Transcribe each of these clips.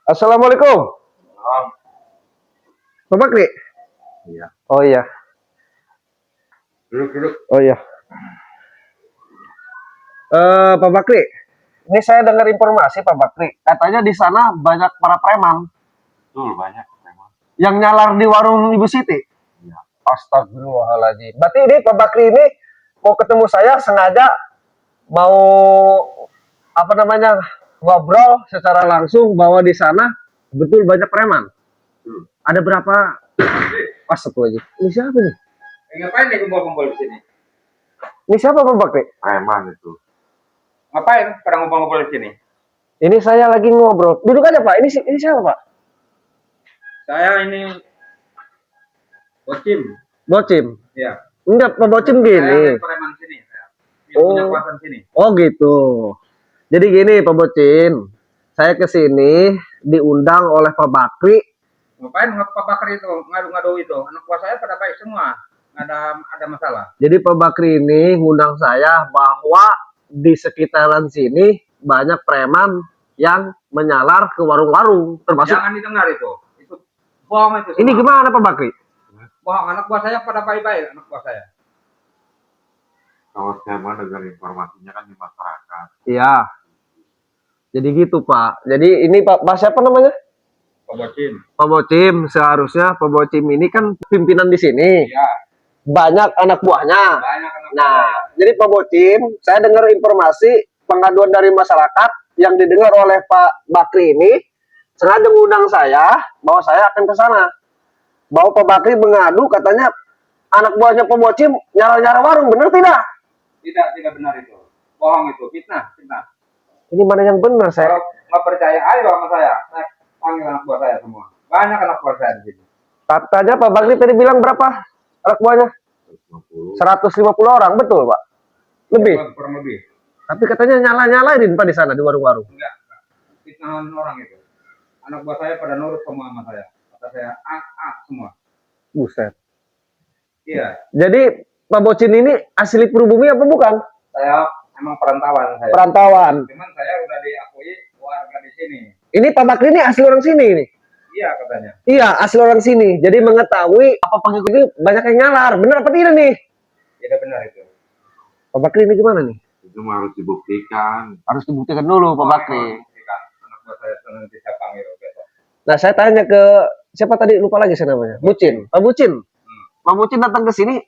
Assalamualaikum. Pak Bakri. Iya. Oh iya. Duduk. Oh iya. Pak Bakri, ini saya dengar informasi Pak Bakri, katanya di sana banyak para preman Betul, banyak memang. yang nyalar di warung Ibu Siti. Iya. Astagfirullahaladzim. Berarti ini Pak Bakri ini mau ketemu saya sengaja mau apa namanya ngobrol secara langsung bahwa di sana betul banyak preman. Ada berapa? Astagfirullahaladzim. Ini siapa nih? Ngapain nih kumpul-kumpul di sini? Ini siapa Pak Bakri? Preman itu. Ngapain pada ngumpul-ngumpul di sini? Ini saya lagi ngobrol. Duduk aja Pak. Ini siapa Pak? Saya ini Bocim. Bocim. Iya. Enggak, Pak Bocim Saya gini. preman sini. Yang punya kuasa di sini. Oh gitu. Jadi gini Pak Bocim, saya ke sini diundang oleh Pak Bakri. Ngapain Pak Bakri itu ngadu-ngadu itu? Anak buah saya pada baik semua. Nggak ada masalah. Jadi Pak Bakri ini ngundang saya bahwa di sekitaran sini banyak preman yang menyalar ke warung-warung, termasuk. Jangan didengar itu. Itu bohong itu. Ini gimana Pak Bakri? Bohong. Anak buah saya pada baik-baik. Anak buah saya. Kalau saya mau dengar informasinya kan di masyarakat. Iya. Jadi gitu Pak. Jadi ini Pak siapa namanya? Pak Bocim. Pak Bocim, seharusnya Pak Bocim ini kan pimpinan di sini. Iya. Banyak anak buahnya. Banyak anak buah Nah, saya. jadi Pak Bocim, saya dengar informasi pengaduan dari masyarakat yang didengar oleh Pak Bakri ini sengaja mengundang saya bahwa saya akan ke sana. Bahwa Pak Bakri mengadu katanya anak buahnya Pak Bocim nyala-nyala warung, benar tidak? Tidak benar itu. Bohong itu, fitnah. Ini mana yang benar saya? Kalau nggak percaya, ayo sama saya panggil anak buah saya semua. Banyak anak buah saya di sini. Katanya Pak Bakri tadi bilang berapa anak buahnya? 150 orang, betul Pak? Lebih. Ya, kurang lebih. Tapi katanya nyala-nyalain Pak di sana di warung-warung. Enggak. Fitnahan orang itu. Anak buah saya pada nurut semua sama saya. Kata saya, semua. Buset. Iya, Jadi Pak Bocin ini asli pribumi apa bukan? saya emang perantauan saya. Perantauan. Cuman saya udah diakui warga di sini. Ini Pak Bakri ini asli orang sini ini. Iya katanya. Iya, asli orang sini. Jadi mengetahui apa pengikut ini banyak yang nyalar. Benar apa tidak nih? Tidak benar itu. Pak Bakri ini gimana nih? Itu harus dibuktikan. Harus dibuktikan dulu Pak Bakri. Anak buah saya nanti saya panggil besok. Nah, saya tanya ke siapa tadi, lupa lagi saya namanya. Bucin. Pak Bucin. Pak Bucin datang ke sini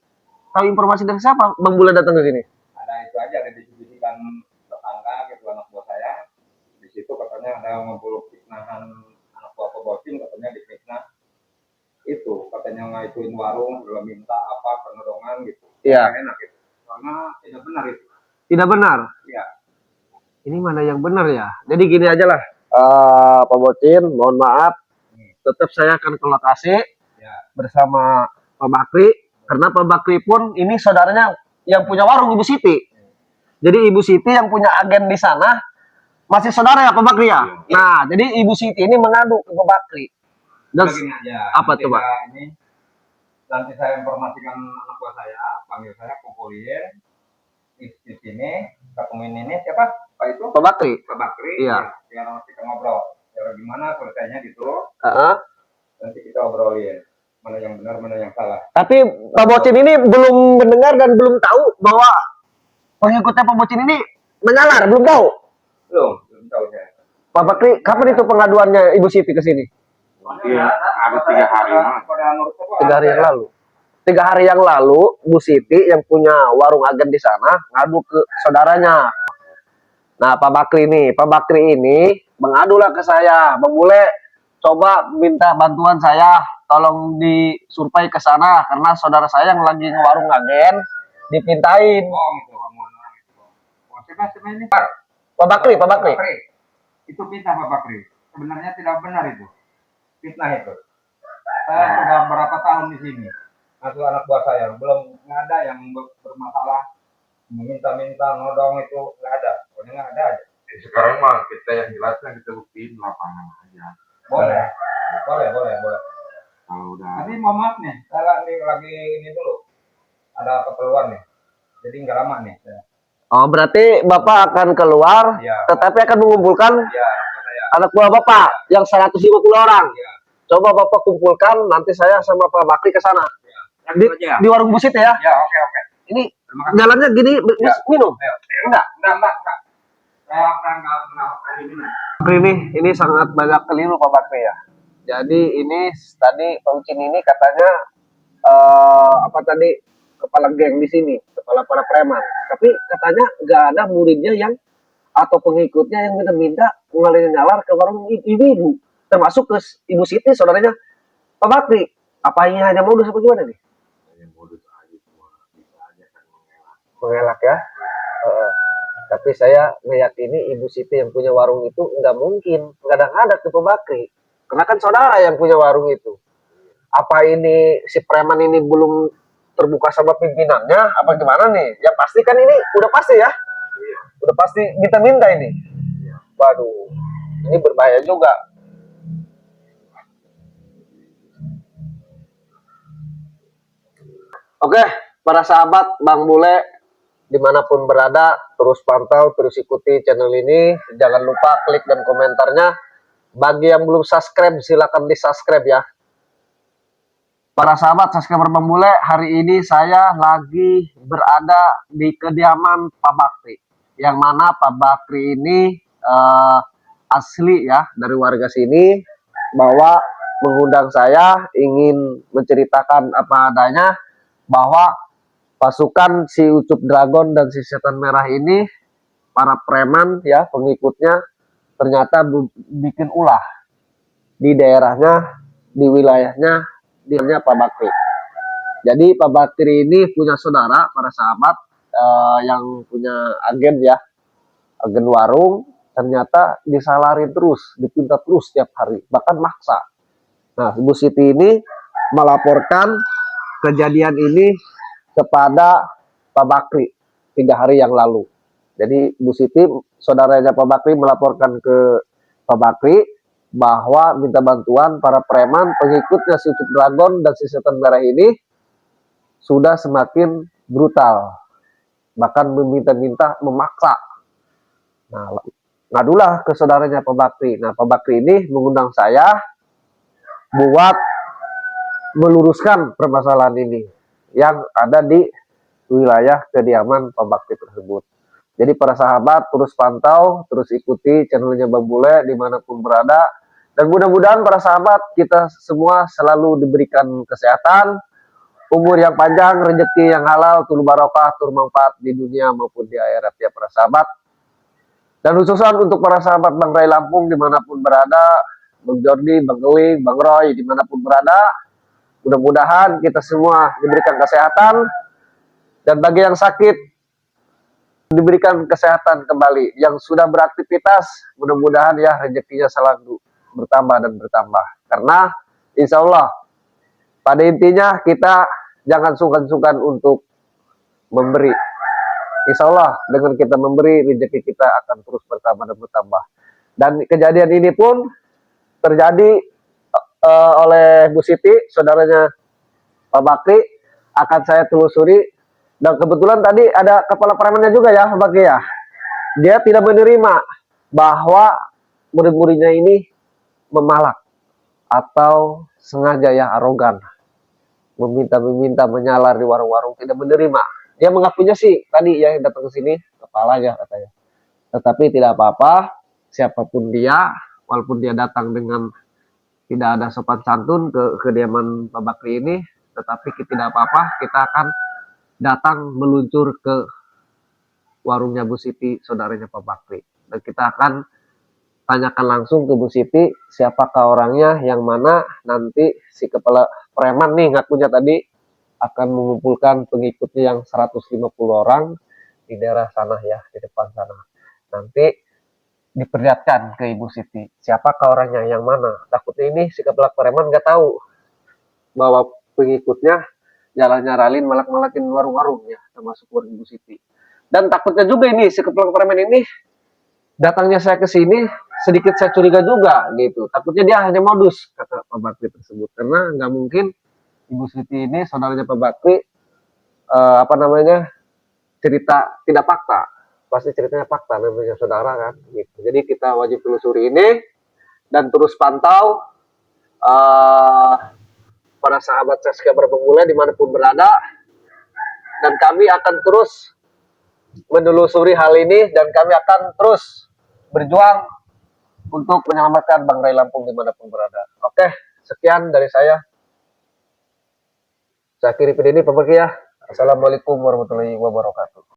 tahu informasi dari siapa? Bang Bula datang ke sini. Ada itu aja, ada dibisikan tetangga gitu anak buah saya. Di situ katanya ada ngumpul fitnahan anak buah Pak Bocim, katanya difitnah. Itu katanya ngaituin warung, belum minta apa penodongan gitu. Iya. Nggak enak itu. Karena tidak benar itu. Tidak benar. Iya. Ini mana yang benar ya? Jadi gini aja lah. Pak Bocin, mohon maaf. Tetap saya akan ke lokasi Ya. bersama Pak Bakri. Karena Pak Bakri pun ini saudaranya yang punya warung Ibu Siti. Jadi Ibu Siti yang punya agen di sana masih saudara ya Pak Bakri ya? Nah, jadi Ibu Siti ini mengadu ke Pak Bakri. Dan Begini aja. apa nanti tuh, Pak? Nanti saya informasikan anak buah saya, panggil saya, kumpulin di sini, ketemuin ini siapa? Pak itu? Pak Bakri. Pak Bakri. Iya. Ya, biar kita ngobrol. Ya gimana selesainya gitu. Uh-huh. Nanti kita obrolin mana yang benar, mana yang salah. Tapi Pak Bocin ini belum mendengar dan belum tahu bahwa pengikutnya Pak Bocin ini menyalar, belum tahu. Belum tahu saya. Pak Bakri, kapan itu pengaduannya Ibu Siti ke sini? Iya, ada 3 hari. 3 hari yang lalu. 3 hari yang lalu, Bu Siti yang punya warung agen di sana ngadu ke saudaranya. Nah, Pak Bakri ini mengadulah ke saya, Bang Bule, coba minta bantuan saya, tolong disurvei ke sana karena saudara saya yang lagi ngewarung agen dipintain. Oh, itu omongan itu. Oh, siapa ini? Pak Bakri. Itu fitnah Pak Bakri. Sebenarnya tidak benar itu. Fitnah itu. Saya sudah berapa tahun di sini. Masuk anak buah saya, belum nggak ada yang bermasalah meminta-minta nodong itu nggak ada. Pokoknya nggak ada aja. Sekarang mah kita yang jelasnya kita buktiin lapangan aja. Boleh. Kalau udah Tapi mau maaf nih, saya lagi ini dulu. Ada keperluan nih. Jadi nggak lama nih. Oh, berarti Bapak akan keluar, Iya. tetapi akan mengumpulkan Ya, anak buah saya anak buah Bapak yang 150 orang. Ya. Coba Bapak kumpulkan, nanti saya sama Pak Bakri ke sana. Yang itu aja ya? Di warung Bu Siti ya. Ya, oke. Ini Terima kasih. jalannya gini, Ya. minum. Ayo. Enggak. Enggak. Saya enggak ini. Bakri ini sangat banyak keliru Pak Bakri ya. Jadi ini tadi Pak Ucin ini katanya apa tadi kepala geng di sini, kepala para preman. Tapi katanya nggak ada muridnya yang atau pengikutnya yang minta-minta ngalihin nalar ke warung ibu-ibu, termasuk ke Ibu Siti saudaranya Pak Bakri. Apa ini hanya modus apa gimana nih? Hanya modus aja semua. Bisa aja kan mengelak. Mengelak ya. Tapi saya meyakini Ibu Siti yang punya warung itu nggak mungkin nggak ada ke Pak Bakri, karena kan saudara yang punya warung itu. Apa ini si preman ini belum terbuka sama pimpinannya apa gimana nih? Yang pasti kan ini udah pasti ya, udah pasti minta-minta ini. Waduh, ini berbahaya juga. Oke, para sahabat Bang Bule dimanapun berada, terus pantau, terus ikuti channel ini. Jangan lupa klik dan komentarnya. Bagi yang belum subscribe, silakan di subscribe ya. Para sahabat subscriber Bang Bule, hari ini saya lagi berada di kediaman Pak Bakri. Yang mana Pak Bakri ini asli ya, dari warga sini, bahwa mengundang saya ingin menceritakan apa adanya, bahwa pasukan si Ucup Dragon dan si Setan Merah ini, para preman ya, pengikutnya, ternyata bikin ulah di daerahnya, di wilayahnya, dia Pak Bakri. Jadi Pak Bakri ini punya saudara, para sahabat, yang punya agen ya, agen warung, ternyata disalarin terus, dipinta terus setiap hari, bahkan maksa. Nah, Ibu Siti ini melaporkan kejadian ini kepada Pak Bakri 3 hari yang lalu. Jadi Bu Siti, saudaranya Pak Bakri, melaporkan ke Pak Bakri bahwa minta bantuan para preman pengikutnya si Ucup Dragon dan si Setan Merah ini sudah semakin brutal, bahkan meminta-minta, memaksa. Nah, ngadulah ke saudaranya Pak Bakri. Nah, Pak Bakri ini mengundang saya buat meluruskan permasalahan ini yang ada di wilayah kediaman Pak Bakri tersebut. Jadi para sahabat terus pantau, terus ikuti channelnya Bang Bule dimanapun berada. Dan mudah-mudahan para sahabat kita semua selalu diberikan kesehatan, umur yang panjang, rezeki yang halal, tul barokah, tur manfaat di dunia maupun di akhirat ya para sahabat. Dan khususan untuk para sahabat Bang Ray Lampung dimanapun berada, Bang Jordi, Bang Ewi, Bang Roy dimanapun berada, mudah-mudahan kita semua diberikan kesehatan, dan bagi yang sakit diberikan kesehatan kembali. Yang sudah beraktivitas, mudah-mudahan ya rezekinya selalu bertambah dan bertambah. Karena insya Allah pada intinya kita jangan sungkan-sungkan untuk memberi. Insya Allah dengan kita memberi, rezeki kita akan terus bertambah dan bertambah. Dan kejadian ini pun terjadi oleh Bu Siti, saudaranya Pak Bakri, akan saya telusuri. Dan kebetulan tadi ada kepala premannya juga ya, Pak Bakri ya. Dia tidak menerima bahwa murid-muridnya ini memalak atau sengaja ya arogan, meminta menyalar di warung-warung, tidak menerima. Dia mengakuinya sih tadi ya, yang datang ke sini kepalanya katanya. Tetapi tidak apa-apa, siapapun dia, walaupun dia datang dengan tidak ada sopan santun ke kediaman Pak Bakri ini, tetapi tidak apa-apa, kita akan datang meluncur ke warungnya Bu Siti, saudaranya Pak Bakri. Dan kita akan tanyakan langsung ke Bu Siti, siapakah orangnya, yang mana nanti si kepala preman nih ngakunya tadi akan mengumpulkan pengikutnya yang 150 orang di daerah sana ya, di depan sana. Nanti diperlihatkan ke Ibu Siti, siapakah orangnya, yang mana. Takutnya ini si kepala preman nggak tahu bahwa pengikutnya jalan nyaralin, malak-malakin warung-warungnya, termasuk warung Ibu Siti. Dan takutnya juga ini si kepala preman ini datangnya saya ke sini, sedikit saya curiga juga gitu. Takutnya dia hanya modus, kata Pak Bakri tersebut. Karena nggak mungkin Ibu Siti ini, saudaranya Pak Bakri, cerita tidak fakta. pasti ceritanya fakta namanya saudara kan gitu. Jadi kita wajib telusuri ini dan terus pantau para sahabat subscriber pemula dimanapun berada, dan kami akan terus menelusuri hal ini dan kami akan terus berjuang untuk menyelamatkan Bang Ray Lampung dimanapun berada. Oke, sekian dari saya. Saya akhiri video ini, Pak Bagi ya. Assalamualaikum warahmatullahi wabarakatuh.